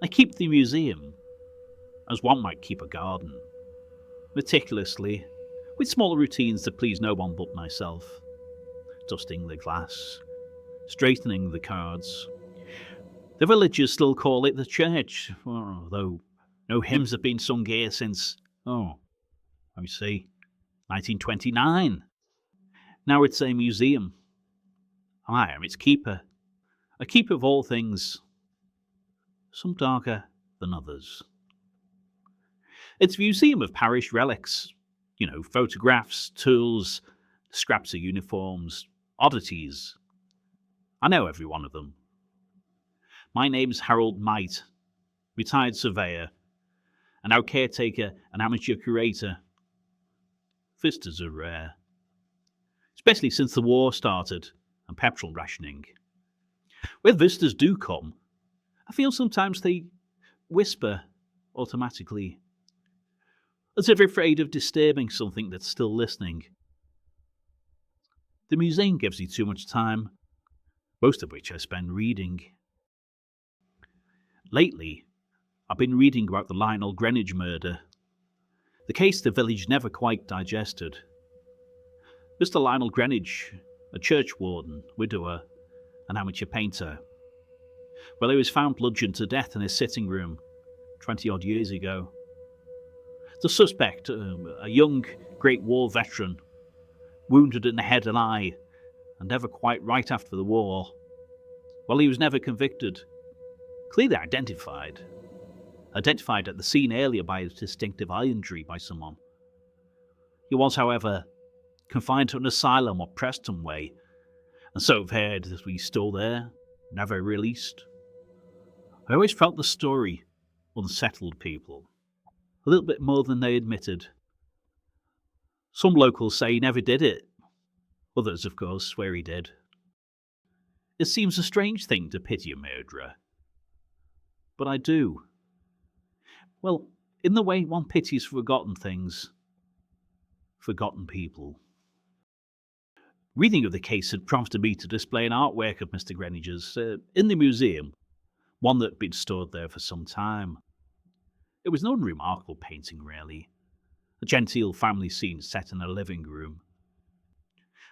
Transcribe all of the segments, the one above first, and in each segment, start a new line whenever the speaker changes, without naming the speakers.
I keep the museum as one might keep a garden, meticulously, with small routines that please no one but myself. Dusting the glass, straightening the cards. The villagers still call it the church, though no hymns have been sung here since, let me see, 1929. Now it's a museum. I am its keeper, a keeper of all things, some darker than others. It's a museum of parish relics, photographs, tools, scraps of uniforms, oddities. I know every one of them. My name's Harold Mite, retired surveyor, and now caretaker and amateur curator. Visitors are rare, especially since the war started and petrol rationing. When visitors do come, I feel sometimes they whisper automatically, as if afraid of disturbing something that's still listening. The museum gives you too much time, most of which I spend reading. Lately, I've been reading about the Lionel Greenwich murder, the case the village never quite digested. Mr. Lionel Greenwich, a churchwarden, widower, an amateur painter. Well, he was found bludgeoned to death in his sitting room 20-odd years ago. The suspect, a young Great War veteran, wounded in the head and eye, and never quite right after the war. Well, he was never convicted. Clearly identified at the scene earlier by his distinctive eye injury by someone. He was, however, confined to an asylum up Preston Way, and so I've heard that he's still there, never released. I always felt the story unsettled people, a little bit more than they admitted. Some locals say he never did it. Others, of course, swear he did. It seems a strange thing to pity a murderer. But I do. Well, in the way one pities forgotten things, forgotten people. Reading of the case had prompted me to display an artwork of Mr. Greenwich's in the museum, one that had been stored there for some time. It was an unremarkable painting, really, a genteel family scene set in a living room.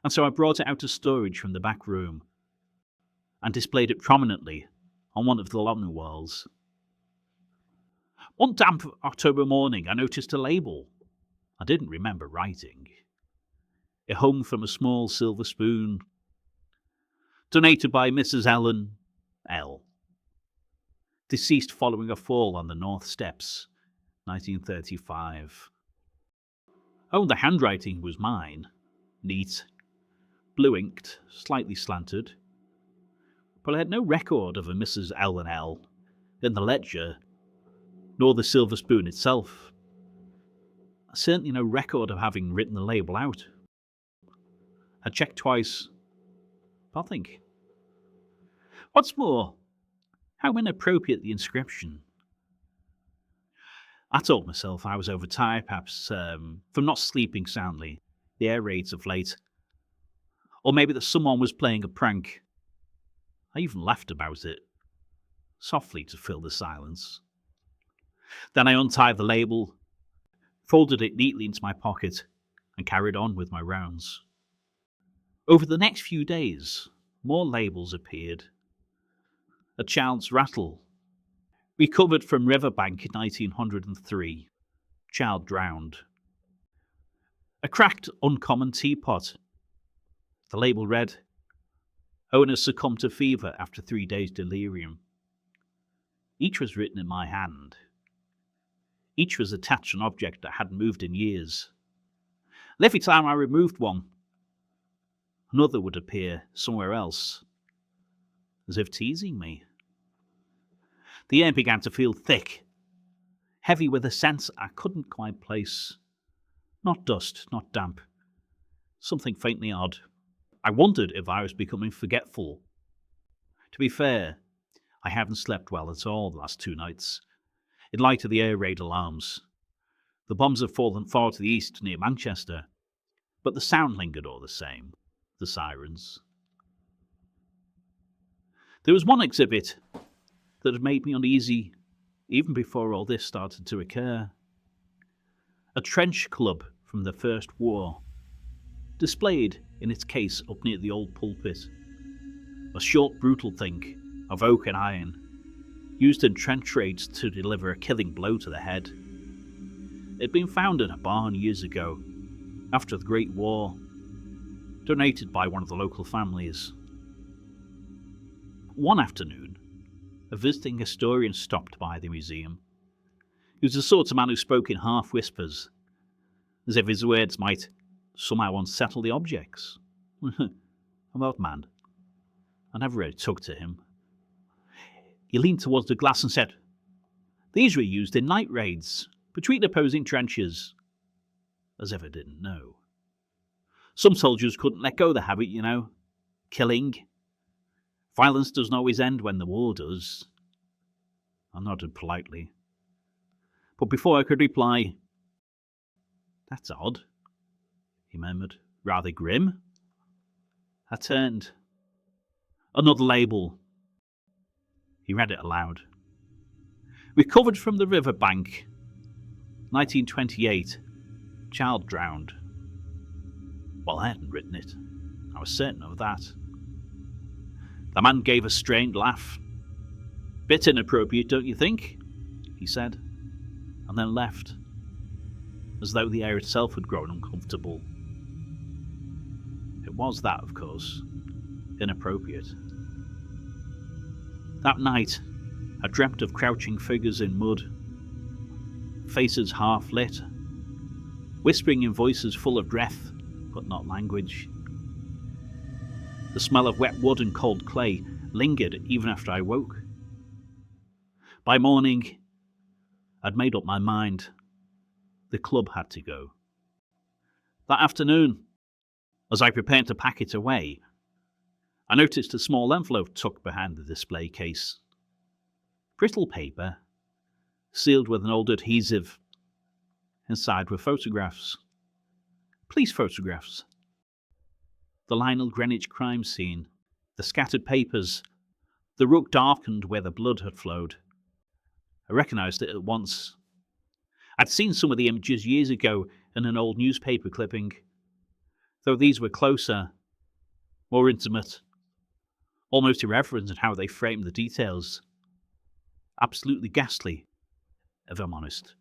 And so I brought it out of storage from the back room and displayed it prominently on one of the long walls. One damp October morning I noticed a label I didn't remember writing. It hung from a small silver spoon. Donated by Mrs. Ellen L. Deceased following a fall on the North Steps, 1935. Oh, the handwriting was mine. Neat. Blue-inked, slightly slanted. But I had no record of a Mrs. Ellen L. in the ledger, nor the silver spoon itself. Certainly no record of having written the label out. I checked twice. Nothing. What's more, how inappropriate the inscription. I told myself I was overtired, perhaps, from not sleeping soundly, the air raids of late. Or maybe that someone was playing a prank. I even laughed about it, softly to fill the silence. Then I untied the label, folded it neatly into my pocket, and carried on with my rounds. Over the next few days, more labels appeared. A child's rattle, recovered from riverbank in 1903, child drowned. A cracked, uncommon teapot. The label read, owner succumbed to fever after 3 days delirium. Each was written in my hand. Each was attached to an object that hadn't moved in years. And every time I removed one, another would appear somewhere else, as if teasing me. The air began to feel thick, heavy with a sense I couldn't quite place. Not dust, not damp. Something faintly odd. I wondered if I was becoming forgetful. To be fair, I haven't slept well at all the last 2 nights, in light of the air raid alarms. The bombs have fallen far to the east near Manchester, but the sound lingered all the same, the sirens. There was one exhibit that had made me uneasy even before all this started to occur. A trench club from the First War, displayed in its case up near the old pulpit. A short, brutal thing of oak and iron, used in trench raids to deliver a killing blow to the head. It had been found in a barn years ago, after the Great War, donated by one of the local families. One afternoon, a visiting historian stopped by the museum. He was the sort of man who spoke in half whispers, as if his words might somehow unsettle the objects. An odd man. I never really took to him. He leaned towards the glass and said, "These were used in night raids, between opposing trenches." As if I didn't know. Some soldiers couldn't let go of the habit, you know. Killing. Violence doesn't always end when the war does. I nodded politely. But before I could reply, "That's odd," he murmured, rather grim. I turned. "Another label." He read it aloud. "Recovered from the river bank. 1928. Child drowned." Well, I hadn't written it. I was certain of that. The man gave a strained laugh. "Bit inappropriate, don't you think?" he said, and then left, as though the air itself had grown uncomfortable. It was that, of course, inappropriate. That night, I dreamt of crouching figures in mud, faces half lit, whispering in voices full of breath, but not language. The smell of wet wood and cold clay lingered even after I woke. By morning, I'd made up my mind. The club had to go. That afternoon, as I prepared to pack it away, I noticed a small envelope tucked behind the display case. Brittle paper, sealed with an old adhesive. Inside were photographs. Police photographs. The Lionel Greenwich crime scene, the scattered papers, the rug darkened where the blood had flowed. I recognised it at once. I'd seen some of the images years ago in an old newspaper clipping, though these were closer, more intimate, almost irreverent in how they framed the details. Absolutely ghastly, if I'm honest.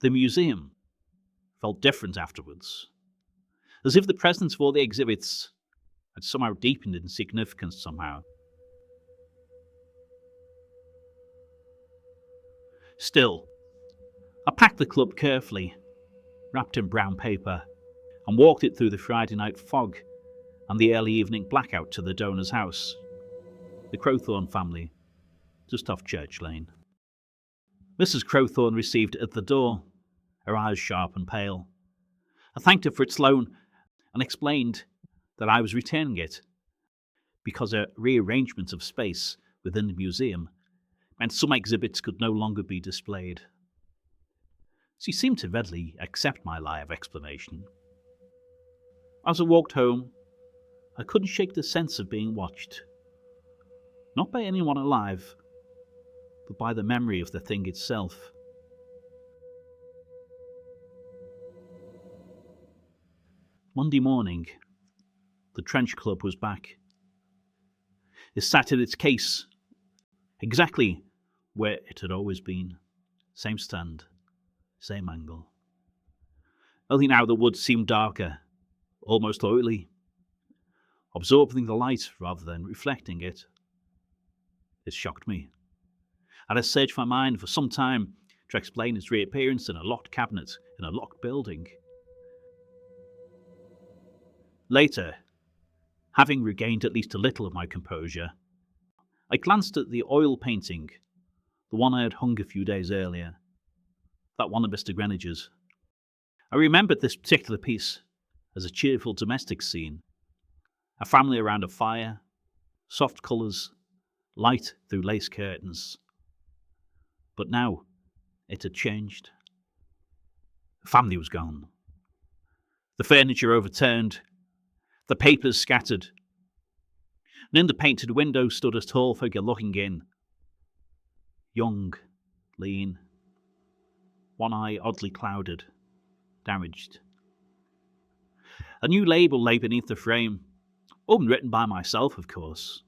The museum felt different afterwards, as if the presence of all the exhibits had somehow deepened in significance somehow. Still, I packed the club carefully, wrapped in brown paper, and walked it through the Friday night fog and the early evening blackout to the donor's house, the Crowthorne family, just off Church Lane. Mrs. Crowthorne received it at the door, her eyes sharp and pale. I thanked her for its loan and explained that I was returning it because a rearrangement of space within the museum meant some exhibits could no longer be displayed. She seemed to readily accept my lie of explanation. As I walked home, I couldn't shake the sense of being watched. Not by anyone alive, but by the memory of the thing itself. Monday morning, the Trench Club was back. It sat in its case, exactly where it had always been. Same stand, same angle. Only now the wood seemed darker, almost oily, absorbing the light rather than reflecting it. It shocked me. I had searched my mind for some time to explain its reappearance in a locked cabinet in a locked building. Later, having regained at least a little of my composure, I glanced at the oil painting, the one I had hung a few days earlier, that one of Mr. Greenwich's. I remembered this particular piece as a cheerful domestic scene, a family around a fire, soft colours, light through lace curtains. But now, it had changed. The family was gone. The furniture overturned, the papers scattered, and in the painted window stood a tall figure looking in. Young, lean, one eye oddly clouded, damaged. A new label lay beneath the frame, unwritten by myself, of course.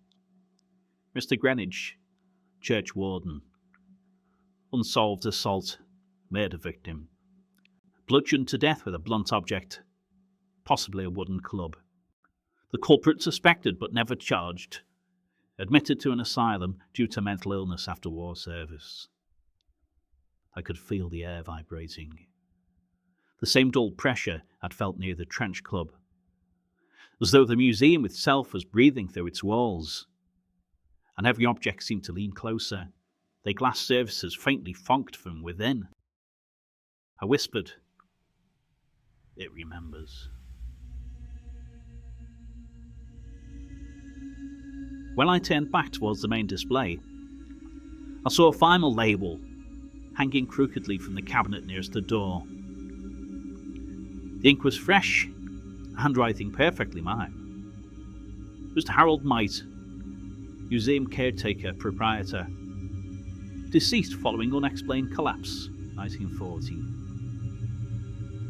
Mr. Greenwich, churchwarden. Unsolved assault, murder victim. Bludgeoned to death with a blunt object, possibly a wooden club. The culprit suspected but never charged. Admitted to an asylum due to mental illness after war service. I could feel the air vibrating. The same dull pressure I'd felt near the trench club. As though the museum itself was breathing through its walls. And every object seemed to lean closer, their glass surfaces faintly fogged from within. I whispered, "It remembers." When I turned back towards the main display, I saw a final label hanging crookedly from the cabinet nearest the door. The ink was fresh, handwriting perfectly mine. It was to Harold Mite, museum caretaker, proprietor, deceased following unexplained collapse, 1940.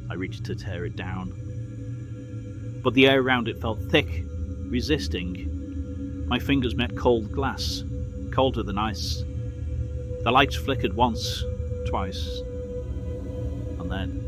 I reached to tear it down, but the air around it felt thick, resisting. My fingers met cold glass, colder than ice. The lights flickered once, twice, and then